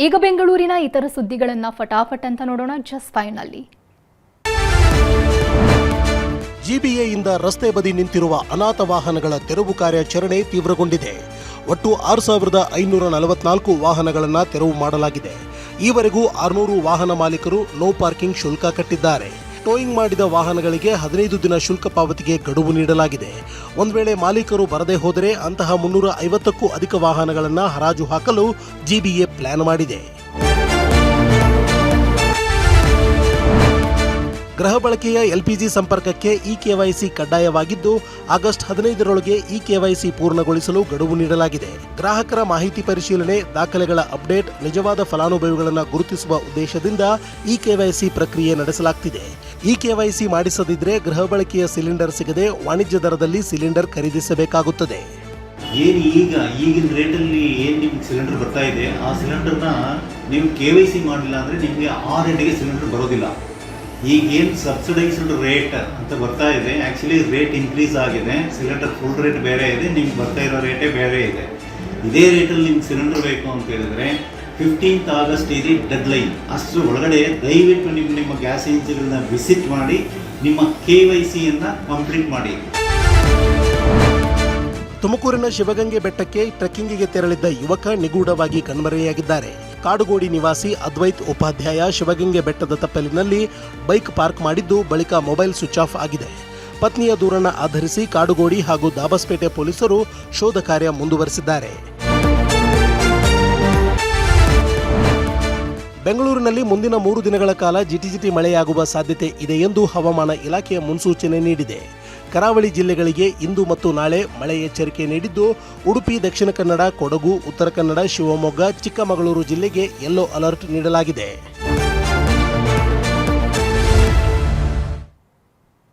ಈಗ ಬೆಂಗಳೂರಿನ ಇತರ ಸುದ್ದಿಗಳನ್ನು ಫಟಾಫಟ್ ಅಂತ ನೋಡೋಣ. ಜಸ್ಟ್ ಫೈನಲ್ಲಿ ಜಿಬಿಎಯಿಂದ ರಸ್ತೆ ಬದಿ ನಿಂತಿರುವ ಅನಾಥ ವಾಹನಗಳ ತೆರವು ಕಾರ್ಯಾಚರಣೆ ತೀವ್ರಗೊಂಡಿದೆ. ಒಟ್ಟು 6544 ವಾಹನಗಳನ್ನು ತೆರವು ಮಾಡಲಾಗಿದೆ. ಈವರೆಗೂ 600 ವಾಹನ ಮಾಲೀಕರು ನೋ ಪಾರ್ಕಿಂಗ್ ಶುಲ್ಕ ಕಟ್ಟಿದ್ದಾರೆ. ಟೋಯಿಂಗ್ ಮಾಡಿದ ವಾಹನಗಳಿಗೆ 15 ದಿನ ಶುಲ್ಕ ಪಾವತಿಗೆ ಗಡುವು ನೀಡಲಾಗಿದೆ. ಒಂದು ವೇಳೆ ಮಾಲೀಕರು ಬರದೇ ಹೋದರೆ ಅಂತಹ 350ಕ್ಕೂ ಅಧಿಕ ವಾಹನಗಳನ್ನು ಹರಾಜು ಹಾಕಲು ಜಿಬಿಎ ಪ್ಲಾನ್ ಮಾಡಿದೆ. ಗೃಹ ಬಳಕೆಯ ಎಲ್ಪಿಜಿ ಸಂಪರ್ಕಕ್ಕೆ ಇಕೆವೈಸಿ ಕಡ್ಡಾಯವಾಗಿದ್ದು ಆಗಸ್ಟ್ 15ರೊಳಗೆ ಇಕೆವೈಸಿ ಪೂರ್ಣಗೊಳಿಸಲು ಗಡುವು ನೀಡಲಾಗಿದೆ. ಗ್ರಾಹಕರ ಮಾಹಿತಿ ಪರಿಶೀಲನೆ, ದಾಖಲೆಗಳ ಅಪ್ಡೇಟ್, ನಿಜವಾದ ಫಲಾನುಭವಿಗಳನ್ನು ಗುರುತಿಸುವ ಉದ್ದೇಶದಿಂದ ಇಕೆವೈಸಿ ಪ್ರಕ್ರಿಯೆ ನಡೆಸಲಾಗುತ್ತಿದೆ. ಇಕೆವೈಸಿ ಮಾಡಿಸದಿದ್ದರೆ ಗೃಹ ಬಳಕೆಯ ಸಿಲಿಂಡರ್ ಸಿಗದೆ ವಾಣಿಜ್ಯ ದರದಲ್ಲಿ ಸಿಲಿಂಡರ್ ಖರೀದಿಸಬೇಕಾಗುತ್ತದೆ. ಈಗಿನ ರೇಟಲ್ಲಿ ಏನು ನಿಮ್ಗೆ ಸಿಲಿಂಡರ್ ಬರ್ತಾ ಇದೆ, ಆ ಸಿಲಿಂಡರ್ನ ನೀವು ಕೆವೈಸಿ ಮಾಡಿಲ್ಲ ಅಂದರೆ ನಿಮಗೆ ಆ ರೇಟಿಗೆ ಸಿಲಿಂಡರ್ ಬರೋದಿಲ್ಲ. ಈಗೇನು ಸಬ್ಸಿಡೈಸ್ಡ್ ರೇಟ್ ಅಂತ ಬರ್ತಾ ಇದೆ, ಆ್ಯಕ್ಚುಲಿ ರೇಟ್ ಇನ್ಕ್ರೀಸ್ ಆಗಿದೆ. ಸಿಲಿಂಡರ್ ಫುಲ್ ರೇಟ್ ಬೇರೆ ಇದೆ, ನಿಮ್ಗೆ ಬರ್ತಾ ಇರೋ ರೇಟೇ ಬೇರೆ ಇದೆ. ಇದೇ ರೇಟಲ್ಲಿ ನಿಮ್ಗೆ ಸಿಲಿಂಡರ್ ಬೇಕು ಅಂತ ಹೇಳಿದ್ರೆ 15th ಆಗಸ್ಟ್ ಇದೆ ಡೆಡ್ಲೈನ್. ಅಷ್ಟರ ಒಳಗಡೆ ದಯವಿಟ್ಟು ನಿಮ್ಮ ಗ್ಯಾಸ್ ಏಜೆನ್ಸಿಗಳನ್ನ ವಿಸಿಟ್ ಮಾಡಿ ನಿಮ್ಮ ಕೆವೈಸಿಯನ್ನು ಕಂಪ್ಲೀಟ್ ಮಾಡಿ. ತುಮಕೂರಿನ ಶಿವಗಂಗೆ ಬೆಟ್ಟಕ್ಕೆ ಟ್ರೆಕ್ಕಿಂಗಿಗೆ ತೆರಳಿದ್ದ ಯುವಕ ನಿಗೂಢವಾಗಿ ಕಣ್ಮರೆಯಾಗಿದ್ದಾರೆ. ಕಾಡುಗೋಡಿ ನಿವಾಸಿ ಅದ್ವೈತ್ ಉಪಾಧ್ಯಾಯ ಶಿವಗಂಗೆ ಬೆಟ್ಟದ ತಪ್ಪಲಿನಲ್ಲಿ ಬೈಕ್ ಪಾರ್ಕ್ ಮಾಡಿದ್ದು ಬಳಿಕ ಮೊಬೈಲ್ ಸ್ವಿಚ್ ಆಫ್ ಆಗಿದೆ. ಪತ್ನಿಯ ದೂರನ್ನು ಆಧರಿಸಿ ಕಾಡುಗೋಡಿ ಹಾಗೂ ದಾಬಸ್ಪೇಟೆ ಪೊಲೀಸರು ಶೋಧ ಕಾರ್ಯ ಮುಂದುವರೆಸಿದ್ದಾರೆ. ಬೆಂಗಳೂರಿನಲ್ಲಿ ಮುಂದಿನ 3 ದಿನಗಳ ಕಾಲ ಜಿಟಿಜಿಟಿ ಮಳೆಯಾಗುವ ಸಾಧ್ಯತೆ ಇದೆ ಎಂದು ಹವಾಮಾನ ಇಲಾಖೆ ಮುನ್ಸೂಚನೆ ನೀಡಿದೆ. ಕರಾವಳಿ ಜಿಲ್ಲೆಗಳಿಗೆ ಇಂದು ಮತ್ತು ನಾಳೆ ಮಳೆ ಎಚ್ಚರಿಕೆ ನೀಡಿದ್ದು, ಉಡುಪಿ, ದಕ್ಷಿಣ ಕನ್ನಡ, ಕೊಡಗು, ಉತ್ತರ ಕನ್ನಡ, ಶಿವಮೊಗ್ಗ, ಚಿಕ್ಕಮಗಳೂರು ಜಿಲ್ಲೆಗೆ ಯೆಲ್ಲೋ ಅಲರ್ಟ್ ನೀಡಲಾಗಿದೆ.